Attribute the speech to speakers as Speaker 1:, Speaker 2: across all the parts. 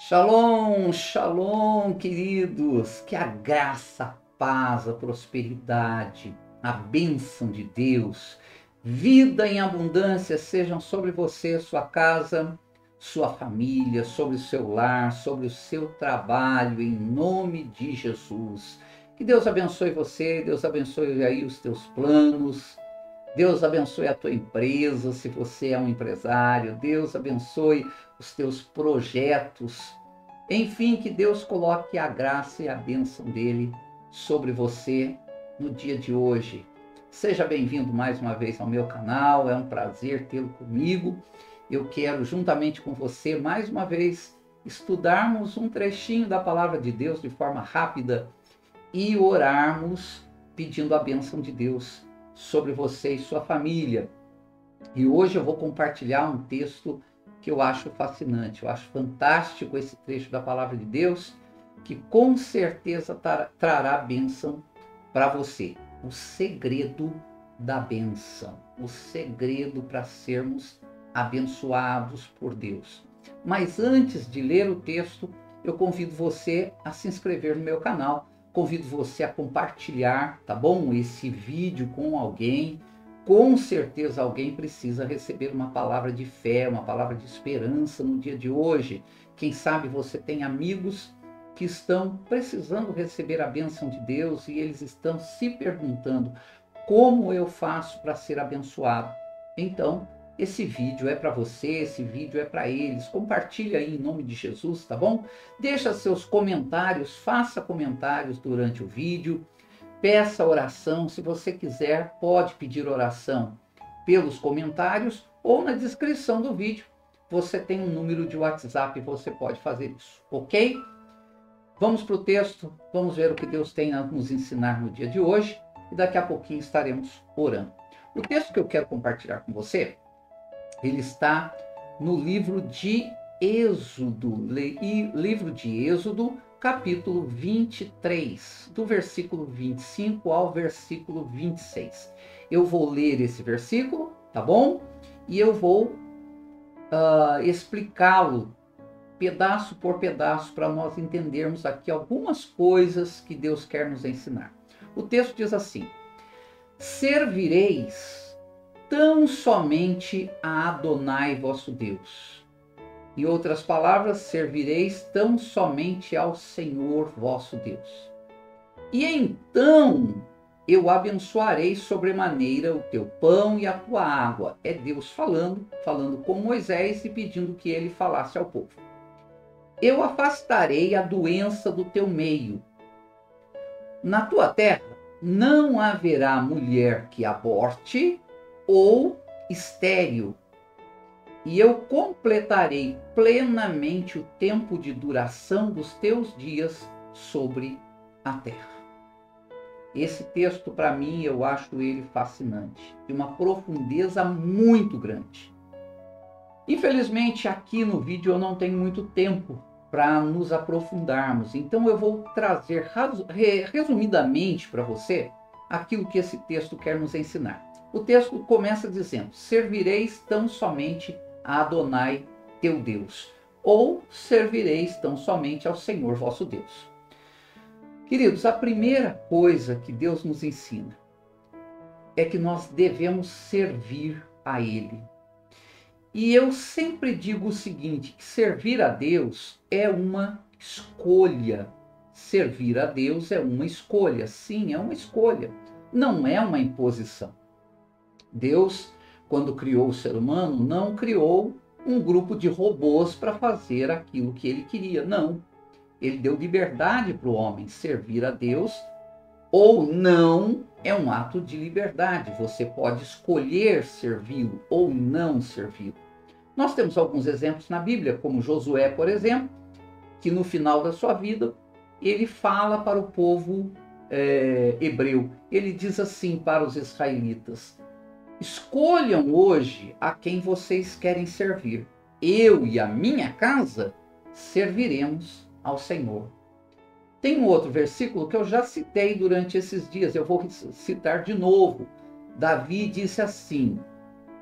Speaker 1: Shalom, shalom, queridos. Que a graça, a paz, a prosperidade, a bênção de Deus, vida em abundância sejam sobre você, sua casa, sua família, sobre o seu lar, sobre o seu trabalho, em nome de Jesus. Que Deus abençoe você, Deus abençoe aí os teus planos. Deus abençoe a tua empresa, se você é um empresário. Deus abençoe os teus projetos. Enfim, que Deus coloque a graça e a bênção dele sobre você no dia de hoje. Seja bem-vindo mais uma vez ao meu canal, é um prazer tê-lo comigo. Eu quero, juntamente com você, mais uma vez, estudarmos um trechinho da palavra de Deus de forma rápida e orarmos pedindo a bênção de Deus sobre você e sua família. E hoje eu vou compartilhar um texto que eu acho fascinante, eu acho fantástico esse trecho da palavra de Deus, que com certeza trará bênção para você. O segredo da bênção, o segredo para sermos abençoados por Deus. Mas antes de ler o texto, eu convido você a se inscrever no meu canal, convido você a compartilhar, tá bom? Esse vídeo com alguém. Com certeza alguém precisa receber uma palavra de fé, uma palavra de esperança no dia de hoje. Quem sabe você tem amigos que estão precisando receber a bênção de Deus e eles estão se perguntando: como eu faço para ser abençoado? Então, esse vídeo é para você, esse vídeo é para eles. Compartilha aí em nome de Jesus, tá bom? Deixa seus comentários, faça comentários durante o vídeo. Peça oração, se você quiser, pode pedir oração pelos comentários ou na descrição do vídeo. Você tem um número de WhatsApp e você pode fazer isso, ok? Vamos para o texto, vamos ver o que Deus tem a nos ensinar no dia de hoje e daqui a pouquinho estaremos orando. O texto que eu quero compartilhar com você, ele está no livro de Êxodo, capítulo 23, do versículo 25 ao versículo 26. Eu vou ler esse versículo, tá bom? E eu vou explicá-lo pedaço por pedaço para nós entendermos aqui algumas coisas que Deus quer nos ensinar. O texto diz assim: servireis tão somente a Adonai vosso Deus. Em outras palavras, servireis tão somente ao Senhor vosso Deus. E então eu abençoarei sobremaneira o teu pão e a tua água. É Deus falando com Moisés e pedindo que ele falasse ao povo. Eu afastarei a doença do teu meio. Na tua terra não haverá mulher que aborte ou estéril. E eu completarei plenamente o tempo de duração dos teus dias sobre a terra. Esse texto, para mim, eu acho ele fascinante, de uma profundeza muito grande. Infelizmente, aqui no vídeo eu não tenho muito tempo para nos aprofundarmos, então eu vou trazer resumidamente para você aquilo que esse texto quer nos ensinar. O texto começa dizendo: servireis tão somente a Adonai teu Deus, ou servireis tão somente ao Senhor vosso Deus. Queridos, a primeira coisa que Deus nos ensina é que nós devemos servir a Ele. E eu sempre digo o seguinte, que servir a Deus é uma escolha. Servir a Deus é uma escolha, sim, é uma escolha, não é uma imposição. Deus, quando criou o ser humano, não criou um grupo de robôs para fazer aquilo que ele queria. Não. Ele deu liberdade para o homem. Servir a Deus ou não é um ato de liberdade. Você pode escolher servi-lo ou não servi-lo. Nós temos alguns exemplos na Bíblia, como Josué, por exemplo, que no final da sua vida, ele fala para o povo hebreu. Ele diz assim para os israelitas: escolham hoje a quem vocês querem servir. Eu e a minha casa serviremos ao Senhor. Tem um outro versículo que eu já citei durante esses dias, eu vou citar de novo. Davi disse assim: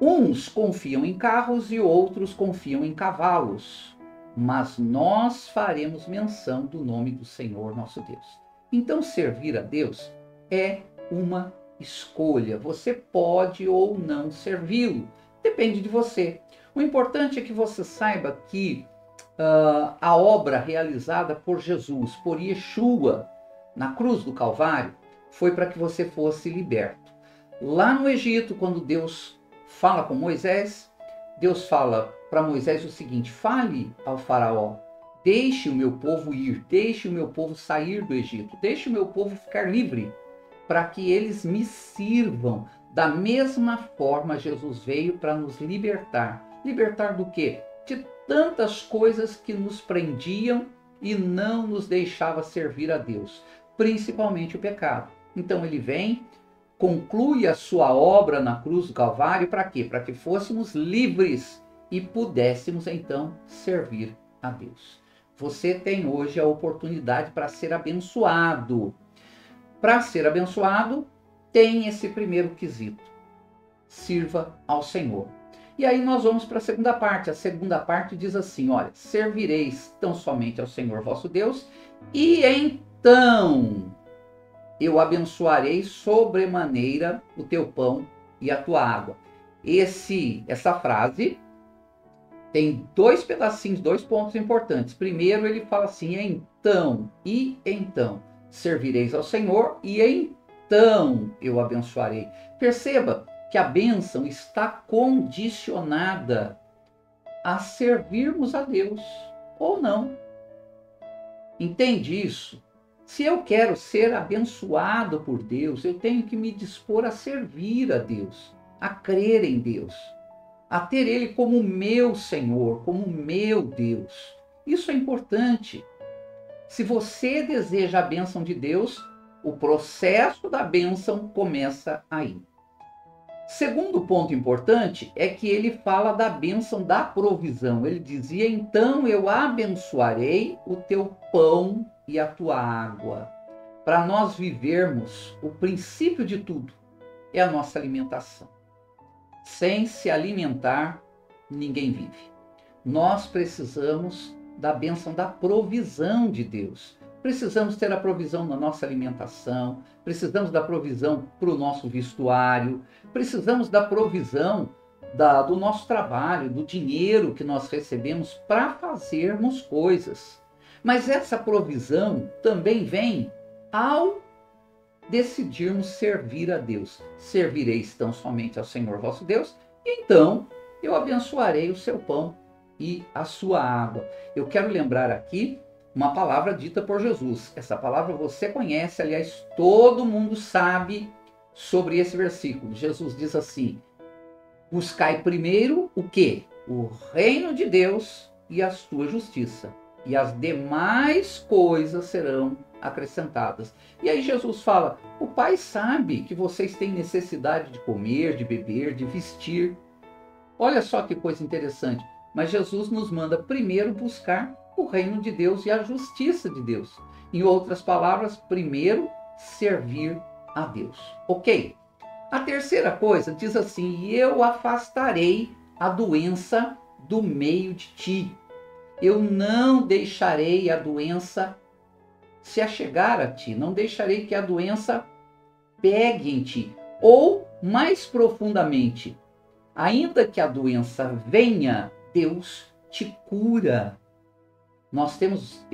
Speaker 1: uns confiam em carros e outros confiam em cavalos, mas nós faremos menção do nome do Senhor nosso Deus. Então, servir a Deus é uma escolha. Você pode ou não servi-lo. Depende de você. O importante é que você saiba que a obra realizada por Jesus, por Yeshua, na cruz do Calvário, foi para que você fosse liberto. Lá no Egito, quando Deus fala com Moisés, Deus fala para Moisés o seguinte: fale ao faraó, deixe o meu povo ir, deixe o meu povo sair do Egito, deixe o meu povo ficar livre, para que eles me sirvam. Da mesma forma, Jesus veio para nos libertar. Libertar do quê? De tantas coisas que nos prendiam e não nos deixava servir a Deus, principalmente o pecado. Então ele vem, conclui a sua obra na cruz do Calvário, para quê? Para que fôssemos livres e pudéssemos então servir a Deus. Você tem hoje a oportunidade para ser abençoado. Para ser abençoado, tem esse primeiro quesito: sirva ao Senhor. E aí nós vamos para a segunda parte. A segunda parte diz assim: olha, servireis tão somente ao Senhor vosso Deus, e então eu abençoarei sobremaneira o teu pão e a tua água. Essa frase tem dois pedacinhos, dois pontos importantes. Primeiro ele fala assim: então, e então servireis ao Senhor, e então eu abençoarei. Perceba que a bênção está condicionada a servirmos a Deus ou não. Entende isso? Se eu quero ser abençoado por Deus, eu tenho que me dispor a servir a Deus, a crer em Deus, a ter Ele como meu Senhor, como meu Deus. Isso é importante. Se você deseja a bênção de Deus, o processo da bênção começa aí. Segundo ponto importante é que ele fala da bênção da provisão. Ele dizia: então eu abençoarei o teu pão e a tua água. Para nós vivermos, o princípio de tudo é a nossa alimentação. Sem se alimentar, ninguém vive. Nós precisamos da bênção da provisão de Deus. Precisamos ter a provisão na nossa alimentação, precisamos da provisão para o nosso vestuário, precisamos da provisão do nosso trabalho, do dinheiro que nós recebemos para fazermos coisas. Mas essa provisão também vem ao decidirmos servir a Deus. Servireis tão somente ao Senhor vosso Deus, e então eu abençoarei o seu pão e a sua água. Eu quero lembrar aqui uma palavra dita por Jesus. Essa palavra você conhece, aliás, todo mundo sabe sobre esse versículo. Jesus diz assim: buscai primeiro o quê? O reino de Deus e a sua justiça, e as demais coisas serão acrescentadas. E aí Jesus fala: o Pai sabe que vocês têm necessidade de comer, de beber, de vestir. Olha só que coisa interessante. Mas Jesus nos manda primeiro buscar o reino de Deus e a justiça de Deus. Em outras palavras, primeiro servir a Deus. Ok? A terceira coisa diz assim: e eu afastarei a doença do meio de ti. Eu não deixarei a doença se achegar a ti. Não deixarei que a doença pegue em ti. Ou, mais profundamente, ainda que a doença venha, Deus te cura. Nós temos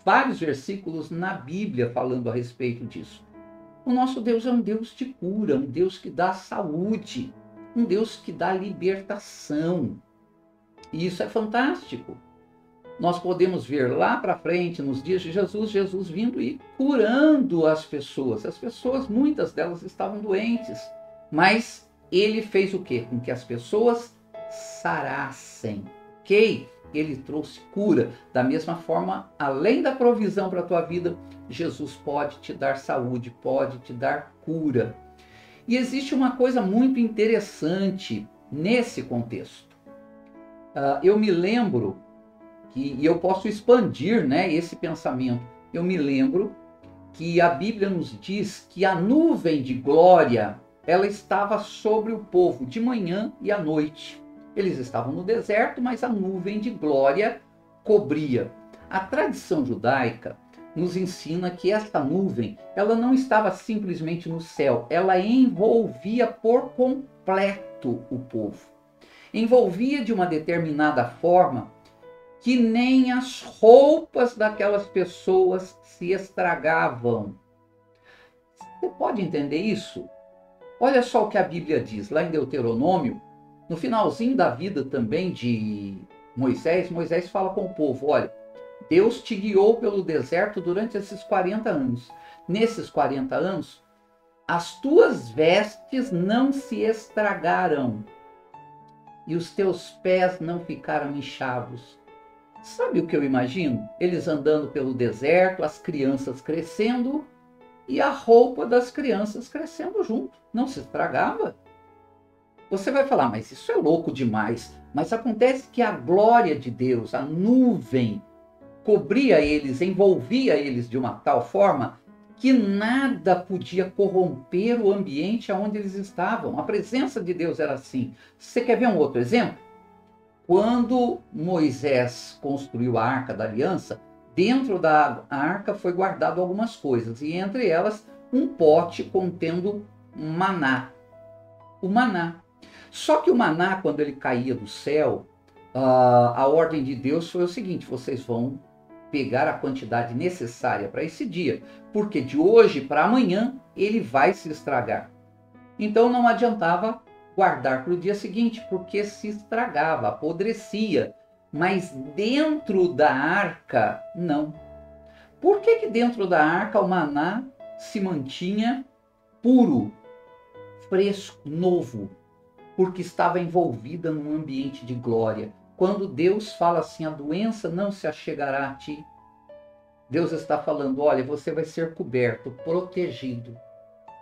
Speaker 1: vários versículos na Bíblia falando a respeito disso. O nosso Deus é um Deus de cura, um Deus que dá saúde, um Deus que dá libertação. E isso é fantástico. Nós podemos ver lá para frente, nos dias de Jesus, Jesus vindo e curando as pessoas. As pessoas, muitas delas estavam doentes, mas ele fez o quê? Com que as pessoas sarassem. Ok? Ele trouxe cura. Da mesma forma, além da provisão para a tua vida, Jesus pode te dar saúde, pode te dar cura. E existe uma coisa muito interessante nesse contexto. Eu me lembro, e eu posso expandir, né, esse pensamento. Eu me lembro que a Bíblia nos diz que a nuvem de glória, ela estava sobre o povo de manhã e à noite. Eles estavam no deserto, mas a nuvem de glória cobria. A tradição judaica nos ensina que essa nuvem, ela não estava simplesmente no céu, ela envolvia por completo o povo. Envolvia de uma determinada forma que nem as roupas daquelas pessoas se estragavam. Você pode entender isso? Olha só o que a Bíblia diz, lá em Deuteronômio, no finalzinho da vida também de Moisés, Moisés fala com o povo, olha, Deus te guiou pelo deserto durante esses 40 anos. Nesses 40 anos, as tuas vestes não se estragaram e os teus pés não ficaram inchados. Sabe o que eu imagino? Eles andando pelo deserto, as crianças crescendo e a roupa das crianças crescendo junto. Não se estragava. Você vai falar, mas isso é louco demais. Mas acontece que a glória de Deus, a nuvem, cobria eles, envolvia eles de uma tal forma que nada podia corromper o ambiente onde eles estavam. A presença de Deus era assim. Você quer ver um outro exemplo? Quando Moisés construiu a Arca da Aliança, dentro da arca foi guardado algumas coisas, e entre elas um pote contendo maná. O maná. Só que o maná, quando ele caía do céu, a ordem de Deus foi o seguinte: vocês vão pegar a quantidade necessária para esse dia, porque de hoje para amanhã ele vai se estragar. Então não adiantava guardar para o dia seguinte, porque se estragava, apodrecia. Mas dentro da arca, não. Por que dentro da arca o maná se mantinha puro, fresco, novo? Porque estava envolvida num ambiente de glória. Quando Deus fala assim, a doença não se achegará a ti, Deus está falando, olha, você vai ser coberto, protegido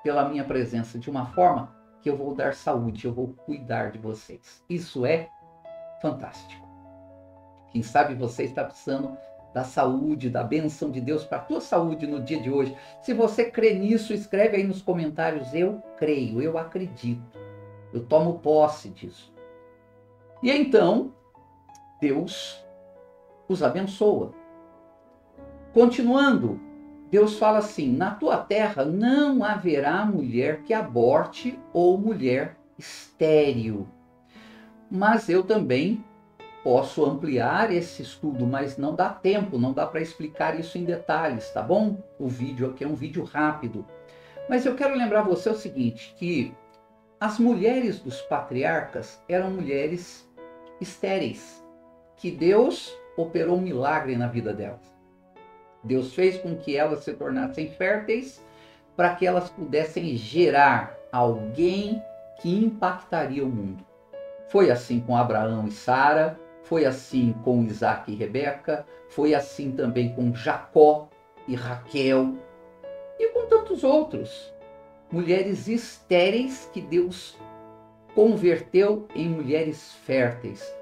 Speaker 1: pela minha presença, de uma forma que eu vou dar saúde, eu vou cuidar de vocês. Isso é fantástico. Quem sabe você está precisando da saúde, da bênção de Deus para a tua saúde no dia de hoje. Se você crê nisso, escreve aí nos comentários, eu creio, eu acredito, eu tomo posse disso. E então, Deus os abençoa. Continuando, Deus fala assim, na tua terra não haverá mulher que aborte ou mulher estéril. Mas eu também posso ampliar esse estudo, mas não dá tempo, não dá para explicar isso em detalhes, tá bom? O vídeo aqui é um vídeo rápido. Mas eu quero lembrar você o seguinte, que as mulheres dos patriarcas eram mulheres estéreis, que Deus operou um milagre na vida delas. Deus fez com que elas se tornassem férteis para que elas pudessem gerar alguém que impactaria o mundo. Foi assim com Abraão e Sara, foi assim com Isaac e Rebeca, foi assim também com Jacó e Raquel e com tantos outros. Mulheres estéreis que Deus converteu em mulheres férteis.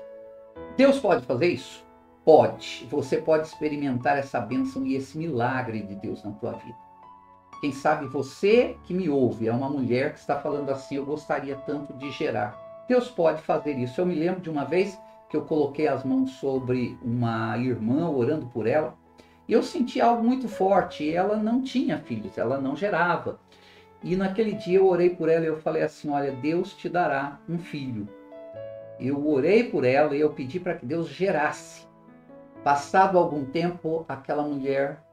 Speaker 1: Deus pode fazer isso? Pode. Você pode experimentar essa bênção e esse milagre de Deus na tua vida. Quem sabe você que me ouve é uma mulher que está falando assim, eu gostaria tanto de gerar. Deus pode fazer isso. Eu me lembro de uma vez que eu coloquei as mãos sobre uma irmã, orando por ela, e eu senti algo muito forte. Ela não tinha filhos, ela não gerava. E naquele dia eu orei por ela e eu falei assim, olha, Deus te dará um filho. Eu orei por ela e eu pedi para que Deus gerasse. Passado algum tempo, aquela mulher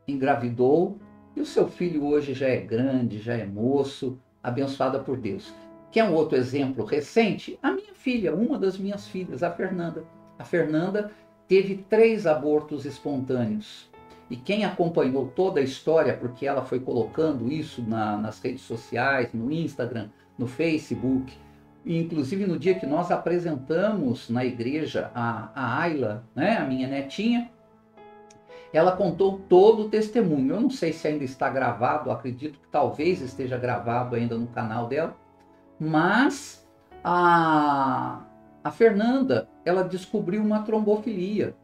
Speaker 1: engravidou e o seu filho hoje já é grande, já é moço, abençoada por Deus. Quer um outro exemplo recente? A minha filha, uma das minhas filhas, a Fernanda. A Fernanda teve 3 abortos espontâneos. E quem acompanhou toda a história, porque ela foi colocando isso nas redes sociais, no Instagram, no Facebook, e inclusive no dia que nós apresentamos na igreja a Ayla, né, a minha netinha, ela contou todo o testemunho. Eu não sei se ainda está gravado, acredito que talvez esteja gravado ainda no canal dela, mas a Fernanda, ela descobriu uma trombofilia.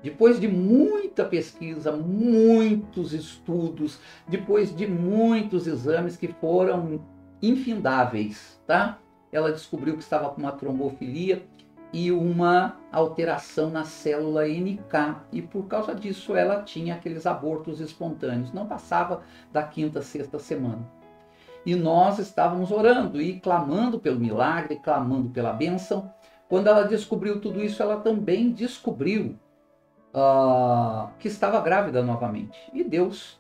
Speaker 1: Depois de muita pesquisa, muitos estudos, depois de muitos exames que foram infindáveis, tá? Ela descobriu que estava com uma trombofilia e uma alteração na célula NK, e por causa disso ela tinha aqueles abortos espontâneos, não passava da quinta, sexta semana. E nós estávamos orando e clamando pelo milagre, clamando pela bênção. Quando ela descobriu tudo isso, ela também descobriu que estava grávida novamente. E Deus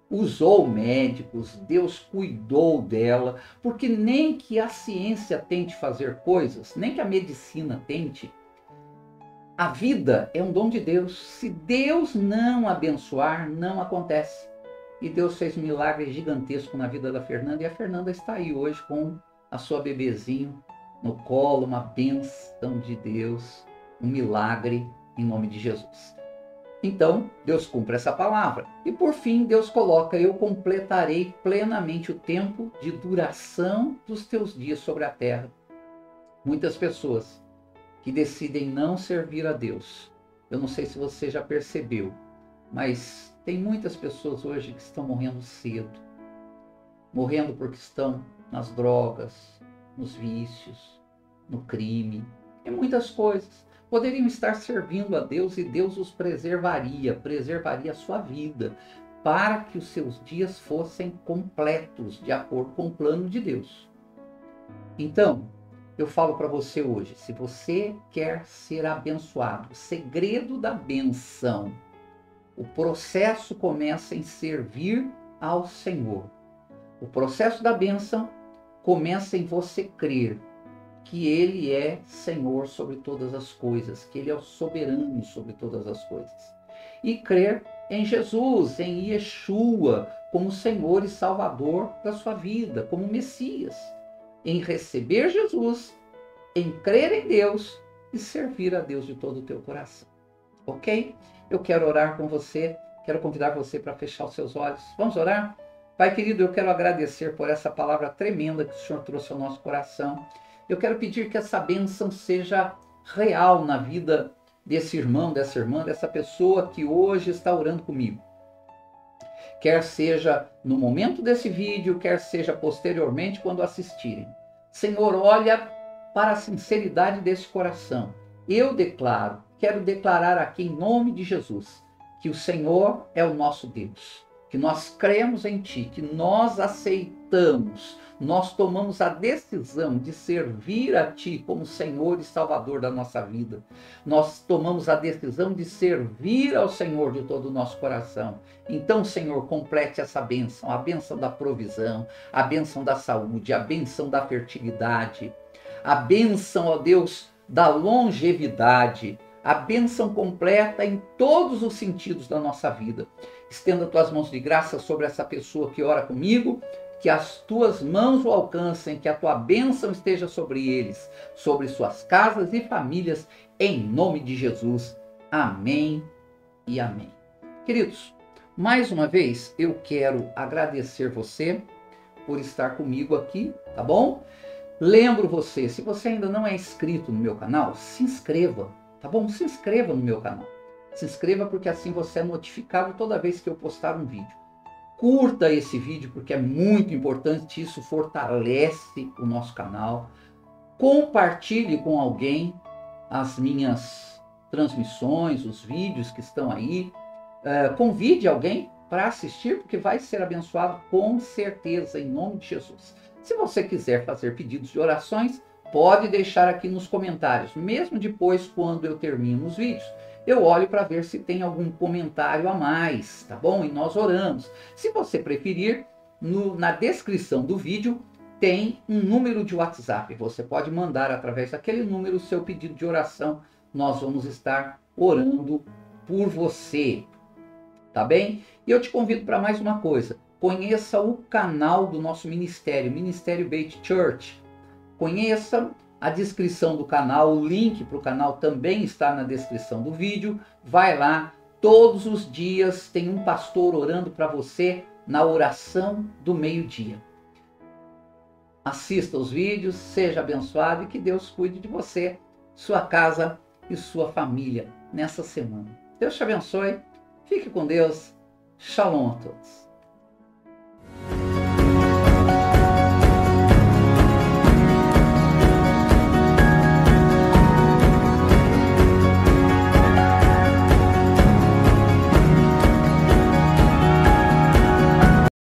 Speaker 1: usou médicos, Deus cuidou dela, porque nem que a ciência tente fazer coisas, nem que a medicina tente, a vida é um dom de Deus. Se Deus não abençoar, não acontece. E Deus fez um milagre gigantesco na vida da Fernanda, e a Fernanda está aí hoje com a sua bebezinho no colo, uma bênção de Deus, um milagre em nome de Jesus. Então, Deus cumpre essa palavra. E por fim, Deus coloca: eu completarei plenamente o tempo de duração dos teus dias sobre a terra. Muitas pessoas que decidem não servir a Deus, eu não sei se você já percebeu, mas tem muitas pessoas hoje que estão morrendo cedo. Morrendo porque estão nas drogas, nos vícios, no crime, e muitas coisas. Poderiam estar servindo a Deus e Deus os preservaria a sua vida, para que os seus dias fossem completos, de acordo com o plano de Deus. Então, eu falo para você hoje, se você quer ser abençoado, o segredo da benção, o processo começa em servir ao Senhor. O processo da bênção começa em você crer que Ele é Senhor sobre todas as coisas, que Ele é o soberano sobre todas as coisas. E crer em Jesus, em Yeshua, como Senhor e Salvador da sua vida, como Messias. Em receber Jesus, em crer em Deus e servir a Deus de todo o teu coração. Ok? Eu quero orar com você, quero convidar você para fechar os seus olhos. Vamos orar? Pai querido, eu quero agradecer por essa palavra tremenda que o Senhor trouxe ao nosso coração. Eu quero pedir que essa bênção seja real na vida desse irmão, dessa irmã, dessa pessoa que hoje está orando comigo. Quer seja no momento desse vídeo, quer seja posteriormente quando assistirem. Senhor, olha para a sinceridade desse coração. Eu declaro, quero declarar aqui em nome de Jesus, que o Senhor é o nosso Deus, que nós cremos em Ti, que nós aceitamos, nós tomamos a decisão de servir a Ti como Senhor e Salvador da nossa vida. Nós tomamos a decisão de servir ao Senhor de todo o nosso coração. Então, Senhor, complete essa bênção, a bênção da provisão, a bênção da saúde, a bênção da fertilidade, a bênção, ó Deus, da longevidade, a bênção completa em todos os sentidos da nossa vida. Estenda tuas mãos de graça sobre essa pessoa que ora comigo, que as tuas mãos o alcancem, que a tua bênção esteja sobre eles, sobre suas casas e famílias, em nome de Jesus. Amém e amém. Queridos, mais uma vez eu quero agradecer você por estar comigo aqui, tá bom? Lembro você, se você ainda não é inscrito no meu canal, se inscreva, tá bom? Se inscreva no meu canal. Se inscreva porque assim você é notificado toda vez que eu postar um vídeo. Curta esse vídeo porque é muito importante, isso fortalece o nosso canal. Compartilhe com alguém as minhas transmissões, os vídeos que estão aí. Convide alguém para assistir porque vai ser abençoado com certeza, em nome de Jesus. Se você quiser fazer pedidos de orações, pode deixar aqui nos comentários. Mesmo depois, quando eu termino os vídeos, eu olho para ver se tem algum comentário a mais, tá bom? E nós oramos. Se você preferir, na descrição do vídeo tem um número de WhatsApp. Você pode mandar através daquele número o seu pedido de oração. Nós vamos estar orando por você, tá bem? E eu te convido para mais uma coisa. Conheça o canal do nosso ministério, Ministério Beit Church. Conheça a descrição do canal, o link para o canal também está na descrição do vídeo. Vai lá, todos os dias tem um pastor orando para você na oração do meio-dia. Assista os vídeos, seja abençoado e que Deus cuide de você, sua casa e sua família nessa semana. Deus te abençoe, fique com Deus, shalom a todos.